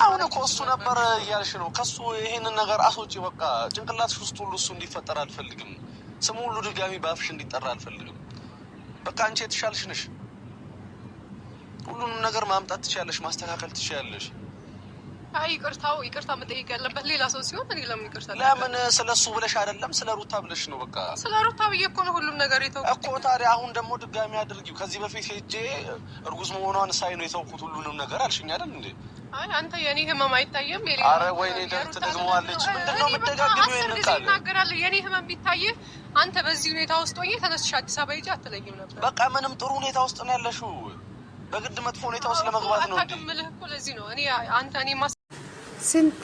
አሁን እኮ እሱ ነበር እያልሽ ነው። ከሱ ይሄንን ነገር አስወጪ። በቃ ጭንቅላትሽ ውስጥ ሁሉ እሱ እንዲፈጠር አልፈልግም። ስሙ ሁሉ ድጋሚ በአፍሽ እንዲጠራ አልፈልግም። በቃ አንቺ የተሻልሽ ነሽ። ሁሉንም ነገር ማምጣት ትችያለሽ፣ ማስተካከል ትችያለሽ። አይ ይቅርታ መጠየቅ ያለበት ሌላ ሰው ሲሆን እኔ ለምን ይቅርታ? ለምን ስለሱ ብለሽ አይደለም ስለ ሩታ ብለሽ ነው። በቃ ስለ ሩታ ብዬ እኮ ነው ሁሉም ነገር የተውኩት እኮ። ታዲያ አሁን ደግሞ ድጋሚ አድርጊው። ከዚህ በፊት ሄጄ እርጉዝ መሆኗን ሳይ ነው የተውኩት ሁሉንም ነገር አልሽኝ አይደል እንዴ? አይ አንተ የኔ ህመም አይታየም? ኧረ ወይኔ ደርት ደግመዋለች። ምንድነው የምትደጋግሚው? ይናገራለሁ። የኔ ህመም ቢታየ አንተ በዚህ ሁኔታ ውስጥ ሆኜ ተነስሽ አዲስ አበባ ሂጅ አትለኝም ነበር። በቃ ምንም ጥሩ ሁኔታ ውስጥ ነው ያለሽው። በግድ መጥፎ ሁኔታ ውስጥ ለመግባት ነው እንዴ? አታውቅምልህ እኮ ለዚህ ነው እኔ ስንት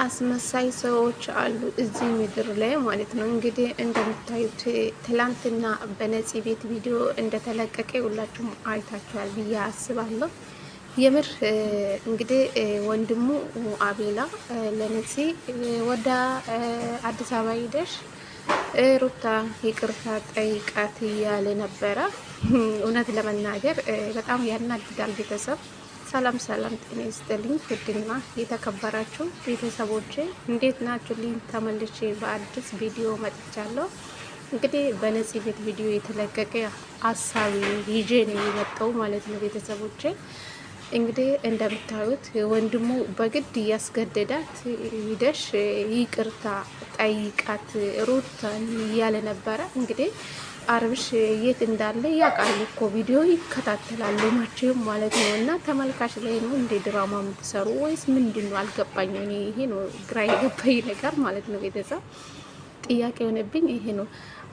አስመሳይ ሰዎች አሉ እዚህ ምድር ላይ ማለት ነው። እንግዲህ እንደምታዩት ትላንትና በነፂ ቤት ቪዲዮ እንደተለቀቀ ሁላችሁም አይታችኋል ብዬ አስባለሁ። የምር እንግዲህ ወንድሙ አቤላ ለነፂ ወደ አዲስ አበባ ሄደሽ ሩታ ይቅርታ ጠይቃት እያለ ነበረ። እውነት ለመናገር በጣም ያናድዳል። ቤተሰብ ሰላም ጤና ይስጥልኝ። ውድና የተከበራችሁ ቤተሰቦቼ እንዴት ናችሁልኝ? ተመልሼ በአዲስ ቪዲዮ መጥቻለሁ። እንግዲህ በነፂ ቤት ቪዲዮ የተለቀቀ ሀሳብ ይዤ ነው የመጣው ማለት ነው። ቤተሰቦቼ እንግዲህ እንደምታዩት ወንድሙ በግድ እያስገደዳት ሂደሽ ይቅርታ ጠይቃት ሩታን እያለ ነበረ። እንግዲህ አብርሽ የት እንዳለ ያውቃል እኮ ቪዲዮ ይከታተላሉ መቼም ማለት ነው። እና ተመልካች ላይ ነው እንደ ድራማ የምትሰሩ ወይስ ምንድን ነው? አልገባኝም። እኔ ይሄ ነው ግራ የገባኝ ነገር ማለት ነው። ቤተሰብ ጥያቄ የሆነብኝ ይሄ ነው።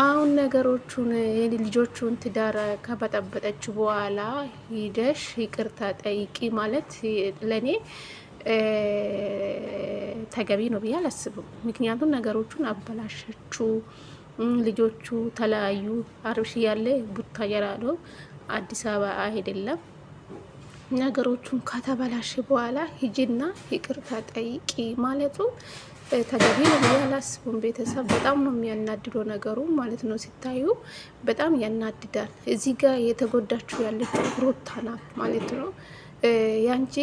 አሁን ነገሮቹን ልጆቹን ትዳር ከበጠበጠች በኋላ ሂደሽ ይቅርታ ጠይቂ ማለት ለኔ ተገቢ ነው ብዬ አላስብም። ምክንያቱም ነገሮቹን አበላሸችው። ልጆቹ ተለያዩ። አብርሽ ያለ ቡታየራ ነው፣ አዲስ አበባ አይደለም። ነገሮቹን ከተበላሽ በኋላ ሂጂና ይቅርታ ጠይቂ ማለቱ ተገቢ ነው ብዬ አላስብም። ቤተሰብ በጣም ነው የሚያናድደው ነገሩ ማለት ነው። ሲታዩ በጣም ያናድዳል። እዚህ ጋር የተጎዳችው ያለችው ሩታ ናት ማለት ነው። ያንቺ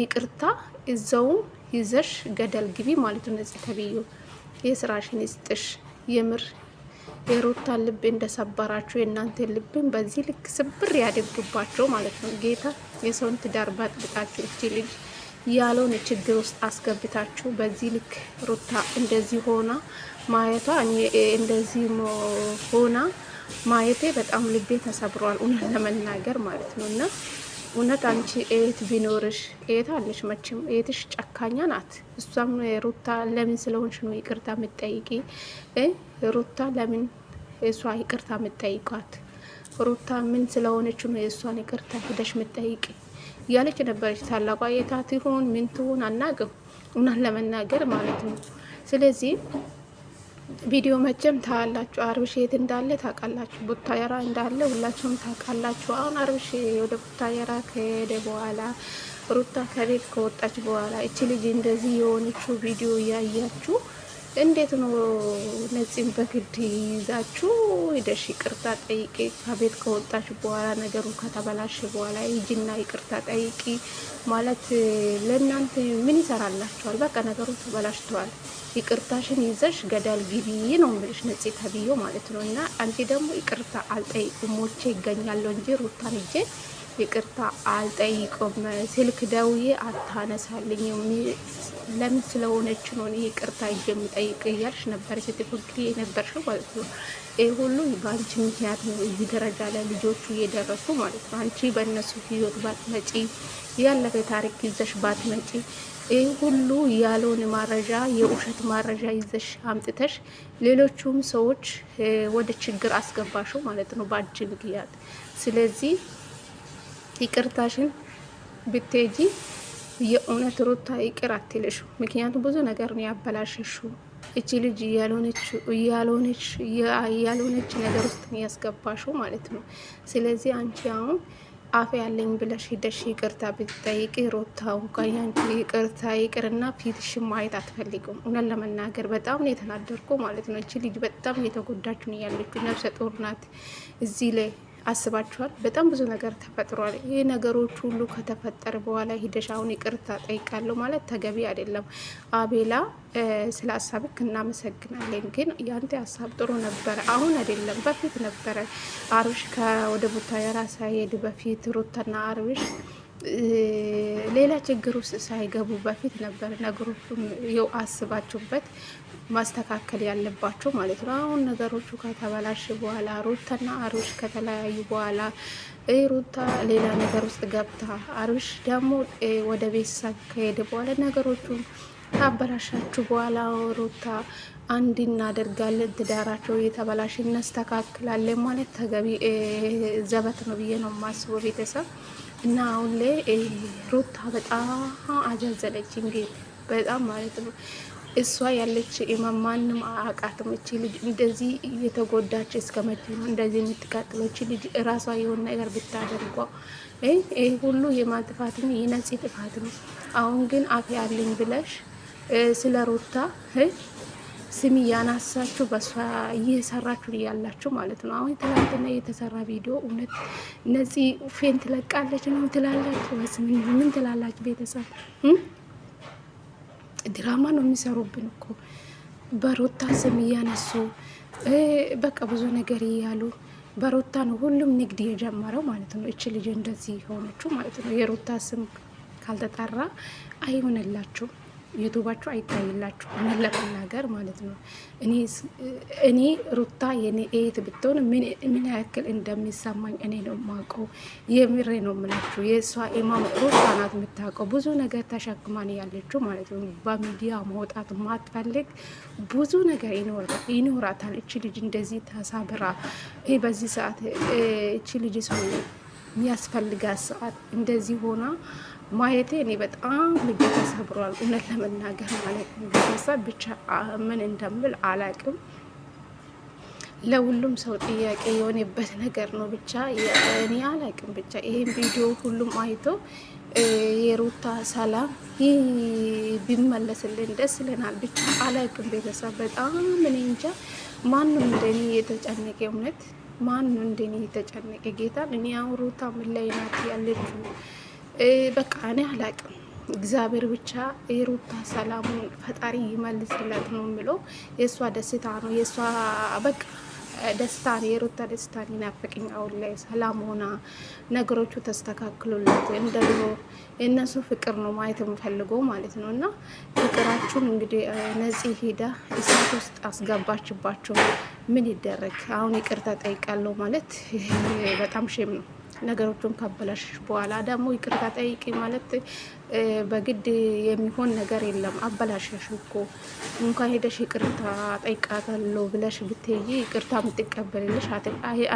ይቅርታ እዛውም ይዘሽ ገደል ግቢ ማለት ነው። ነፂ ተብዩ የስራሽን ይስጥሽ። የምር የሩታን ልብ እንደሰበራችሁ የእናንተ ልብን በዚህ ልክ ስብር ያደርግባቸው ማለት ነው። ጌታ የሰውን ትዳር ባጥብጣችሁ እቺ ልጅ ያለውን ችግር ውስጥ አስገብታችሁ በዚህ ልክ ሩታ እንደዚህ ሆና ማየቷ እንደዚህ ሆና ማየቴ በጣም ልቤ ተሰብሯል፣ እውነት ለመናገር ማለት ነው። እና እውነት አንቺ እህት ቢኖርሽ እህት አለሽ መቼም እህትሽ ጨካኛ ናት። እሷም ሩታ ለምን ስለሆንሽ ነው ይቅርታ የምትጠይቂ? ሩታ ለምን እሷ ይቅርታ የምትጠይቃት? ሩታ ምን ስለሆነች ነው የእሷን ይቅርታ ሄደሽ የምትጠይቂ ያለች ነበረች። ታላቋ የታት ይሁን ምን ትሁን አናውቅም፣ እውነት ለመናገር ማለት ነው። ስለዚህ ቪዲዮ መቼም ታያላችሁ። አብርሽ የት እንዳለ ታውቃላችሁ፣ ቡታየራ እንዳለ ሁላችሁም ታውቃላችሁ። አሁን አብርሽ ወደ ቡታየራ ከሄደ በኋላ ሩታ ከቤት ከወጣች በኋላ እቺ ልጅ እንደዚህ የሆነችው ቪዲዮ እያያችሁ እንዴት ነው ነፂን በግድ ይዛችሁ ሄደሽ ይቅርታ ጠይቂ? ከቤት ከወጣች በኋላ ነገሩ ከተበላሸ በኋላ ሂጂና ይቅርታ ጠይቂ ማለት ለእናንተ ምን ይሰራላችኋል? በቃ ነገሩ ተበላሽተዋል። ይቅርታሽን ይዘሽ ገደል ግቢ ነው የምልሽ ነፂ ተብዮ ማለት ነው። እና አንቺ ደግሞ ይቅርታ አልጠይቁም ሞቼ ይገኛለሁ እንጂ ሩታን ሂጄ ይቅርታ አልጠይቅም። ስልክ ደውዬ አታነሳልኝም። ለምን ስለሆነች ነው እኔ ይቅርታ ሂጄ የምጠይቅ እያልሽ ነበር ስትፎክሪ የነበርሽው ማለት ነው። ይህ ሁሉ በአንቺ ምክንያት ነው እዚህ ደረጃ ላይ ልጆቹ እየደረሱ ማለት ነው። አንቺ በእነሱ ህይወት ባትመጪ፣ ያለፈ ታሪክ ይዘሽ ባትመጪ፣ ይህ ሁሉ ያለውን ማረጃ የውሸት ማረጃ ይዘሽ አምጥተሽ ሌሎቹም ሰዎች ወደ ችግር አስገባሹ ማለት ነው በአንቺ ምክንያት። ስለዚህ ይቅርታሽን ብትሄጂ የእውነት ሩታ ይቅር አትልሽ። ምክንያቱም ብዙ ነገር ነው ያበላሸሽው። እቺ ልጅ ያልሆነች ነገር ውስጥ ነው ያስገባሽው ማለት ነው። ስለዚህ አንቺ አሁን አፍ ያለኝ ብለሽ ሂደሽ ይቅርታ ብትጠይቂ ሩታው ጋያንቺ ይቅርታ ይቅርና ፊትሽን ማየት አትፈልጉም። እውነት ለመናገር በጣም ነው የተናደርኩ ማለት ነው። እቺ ልጅ በጣም እየተጎዳች ነው ያለችው። ነፍሰ ጡር ናት። እዚህ ላይ አስባችኋል? በጣም ብዙ ነገር ተፈጥሯል። ይህ ነገሮች ሁሉ ከተፈጠረ በኋላ ሂደሽ አሁን ይቅርታ ጠይቃለሁ ማለት ተገቢ አይደለም። አቤላ ስለ ሀሳብክ እናመሰግናለን፣ ግን ያንተ ሀሳብ ጥሩ ነበረ። አሁን አይደለም በፊት ነበረ። አብርሽ ከወደ ቡታየራ ሳይሄድ በፊት ሩታና አብርሽ ሌላ ችግር ውስጥ ሳይገቡ በፊት ነበር ነገሮቹን ይኸው አስባችሁበት ማስተካከል ያለባቸው ማለት ነው። አሁን ነገሮቹ ከተበላሽ በኋላ ሩታና አብርሽ ከተለያዩ በኋላ ሩታ ሌላ ነገር ውስጥ ገብታ አብርሽ ደግሞ ወደ ቤተሰብ ከሄደ በኋላ ነገሮቹን ካበላሻችሁ በኋላ ሩታ አንድ እናደርጋለን፣ ትዳራቸው የተበላሽ እናስተካክላለን ማለት ተገቢ ዘበት ነው ብዬ ነው የማስበው ቤተሰብ እና አሁን ላይ ሩታ በጣም አጃዘለች እንዴ በጣም ማለት ነው። እሷ ያለች ማንም አቃትም። እቺ ልጅ እንደዚህ የተጎዳች እስከ መቼ ነው እንደዚህ የምትቀጥለው? እቺ ልጅ እራሷ የሆነ ነገር ብታደርጓ ይሄ ሁሉ የማጥፋት ነው የነጽ ጥፋት ነው። አሁን ግን አፍ ያለኝ ብለሽ ስለ ሩታ ስሚ ያናሳችሁ በሷ እየሰራችሁ ያላችሁ ማለት ነው። አሁን ትላንትና የተሰራ ቪዲዮ እውነት እነዚህ ፌን ትለቃለች ነው ትላላችሁ ወይስ ምን ትላላችሁ? ቤተሰብ ድራማ ነው የሚሰሩብን እኮ በሩታ ስም እያነሱ በቃ ብዙ ነገር እያሉ በሩታ ነው ሁሉም ንግድ የጀመረው ማለት ነው። እቺ ልጅ እንደዚህ ሆነችው ማለት ነው። የሩታ ስም ካልተጠራ አይሆንላችሁ ዩቱባችሁ አይታይላችሁ ምን ለመናገር ማለት ነው። እኔ ሩታ የኔ እህት ብትሆን ምን ያክል እንደሚሰማኝ እኔ ነው የማውቀው። የምሬ ነው የምላችሁ። የእሷ ኢማም ሩታ ናት የምታውቀው። ብዙ ነገር ተሸክማን ያለችው ማለት ነው። በሚዲያ መውጣት ማትፈልግ ብዙ ነገር ይኖራታል። እቺ ልጅ እንደዚህ ተሳብራ በዚህ ሰዓት እቺ ልጅ ሰው የሚያስፈልጋት ሰዓት እንደዚህ ሆና ማየቴ እኔ በጣም ልቤ ተሰብሯል፣ እውነት ለመናገር ማለት ነው። ቤተሰብ ብቻ ምን እንደምል አላቅም። ለሁሉም ሰው ጥያቄ የሆነበት ነገር ነው። ብቻ እኔ አላቅም። ብቻ ይሄን ቪዲዮ ሁሉም አይቶ የሩታ ሰላም ቢመለስልን ደስ ይለናል። ብቻ አላቅም። ቤተሰብ በጣም እኔ እንጃ ማንም እንደኔ የተጨነቀ እውነት ማንም እንደኔ የተጨነቀ ጌታ እኔ አሁን ሩታ ምን ላይ ናት ያለችው? በቃ እኔ አላቅም። እግዚአብሔር ብቻ የሩታ ሰላሙን ፈጣሪ ይመልስላት ነው የምለው። የእሷ ደስታ ነው የእሷ በቃ ደስታ ነው። የሩታ ደስታ ይናፍቅኝ። አሁን ላይ ሰላም ሆና ነገሮቹ ተስተካክሎላት እንደ ድሮ የእነሱ ፍቅር ነው ማየት የምፈልገው ማለት ነው። እና ፍቅራችሁን እንግዲህ ነፂ ሄዳ እሳት ውስጥ አስገባችባቸው። ምን ይደረግ አሁን? ይቅርታ ጠይቃለሁ ማለት በጣም ሼም ነው። ነገሮቹን ካበላሽ በኋላ ደግሞ ይቅርታ ጠይቂ ማለት በግድ የሚሆን ነገር የለም። አበላሽሽ እኮ እንኳን ሄደሽ ይቅርታ ጠይቃታለሁ ብለሽ ብትይ ይቅርታ የምትቀበልልሽ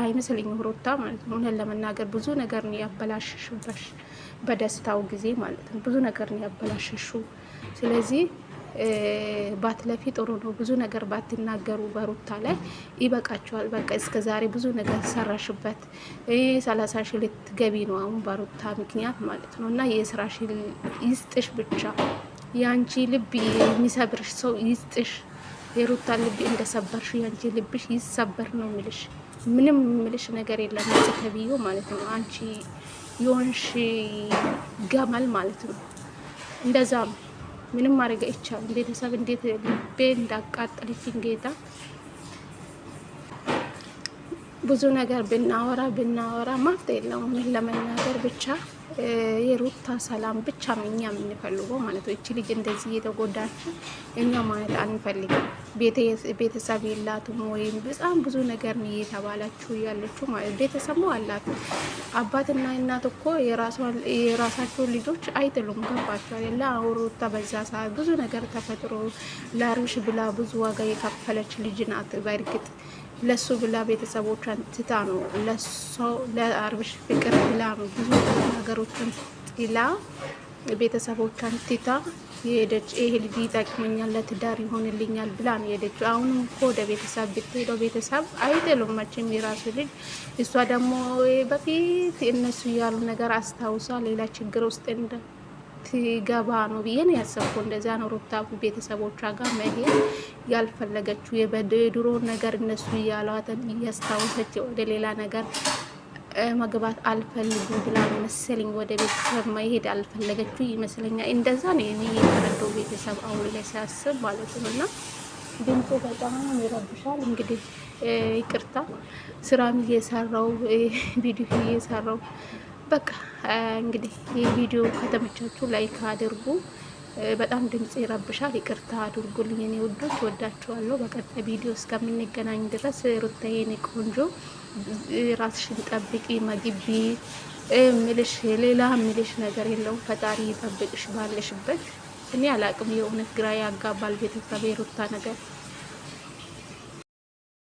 አይመስለኝም ሩታ ማለት ነው። እውነት ለመናገር ብዙ ነገር ነው ያበላሽሽበሽ በደስታው ጊዜ ማለት ነው። ብዙ ነገር ነው ያበላሽሹ። ስለዚህ ባትለፊ ጥሩ ነው። ብዙ ነገር ባትናገሩ በሩታ ላይ ይበቃቸዋል። በቃ እስከ ዛሬ ብዙ ነገር ሰራሽበት። 30 ሺህ ልትገቢ ነው አሁን በሩታ ምክንያት ማለት ነው። እና የስራሽ ይስጥሽ ብቻ። የአንቺ ልብ የሚሰብርሽ ሰው ይስጥሽ። የሩታ ልብ እንደሰበርሽ የአንቺ ልብሽ ይሰበር ነው የሚልሽ። ምንም የሚልሽ ነገር የለም። ተብዩ ማለት ነው። አንቺ የሆንሽ ገመል ማለት ነው። እንደዛም ምንም ማድረግ አይቻልም። ቤተሰብ እንዴት ልቤ እንዳቃጠለችኝ ጌታ። ብዙ ነገር ብናወራ ማፍታ የለውም። ምን ለመናገር ብቻ የሩታ ሰላም ብቻ ነው እኛ የምንፈልገው ማለት ነው። እቺ ልጅ እንደዚህ እየተጎዳች እኛ ማለት አንፈልግም። ቤተሰብ የላትም ወይም በጣም ብዙ ነገር ነው እየተባላችሁ ያለችው ማለት ቤተሰቡ አላት። አባትና እናት እኮ የራሳቸው ልጆች አይጥሉም። ገባችሁ አይደለ? ሩታ በዛ ሰዓት ብዙ ነገር ተፈጥሮ ለአብርሽ ብላ ብዙ ዋጋ የከፈለች ልጅ ናት። በእርግጥ ለሱ ብላ ቤተሰቦቿን ትታ ነው ለአብርሽ ፍቅር ብላ ነው ብዙ ነገሮችን ጥላ ቤተሰቦቿን ትታ የሄደች። ይሄ ልጅ ይጠቅመኛል፣ ለትዳር ይሆንልኛል ብላ ነው የሄደችው። አሁንም እኮ ወደ ቤተሰብ ብትሄደው ቤተሰብ አይጥሉም መቼም የራሱ ልጅ። እሷ ደግሞ በፊት እነሱ ያሉ ነገር አስታውሳ ሌላ ችግር ውስጥ ትገባ ነው ብዬ ነው ያሰብኩ። እንደዚያ ነው ሩታ ቤተሰቦቿ ጋር መሄድ ያልፈለገችው። የድሮ ነገር እነሱ እያሏትን እያስታወሰች ወደ ሌላ ነገር መግባት አልፈልግም ብላ መሰለኝ ወደ ቤተሰብ መሄድ አልፈለገችው ይመስለኛል። እንደዛ ነው እኔ የተረዳው ቤተሰብ አሁን ላይ ሲያስብ ማለት ነው። እና ድምፁ በጣም ይረብሻል። እንግዲህ ይቅርታ ስራም እየሰራው ቪዲዮ እየሰራው በቃ እንግዲህ ይህ ቪዲዮ ከተመቻችሁ ላይክ አድርጉ። በጣም ድምጽ ይረብሻል። ይቅርታ አድርጉልኝ እኔ ውዶች፣ ወዳችኋለሁ። በቀጣይ ቪዲዮ እስከምንገናኝ ድረስ ሩታዬ የኔ ቆንጆ ራስሽን ጠብቂ፣ መግቢ ምልሽ ሌላ ምልሽ ነገር የለውም። ፈጣሪ ይጠብቅሽ ባለሽበት። እኔ አላቅም የእውነት ግራ ያጋባል ቤተሰብ የሩታ ነገር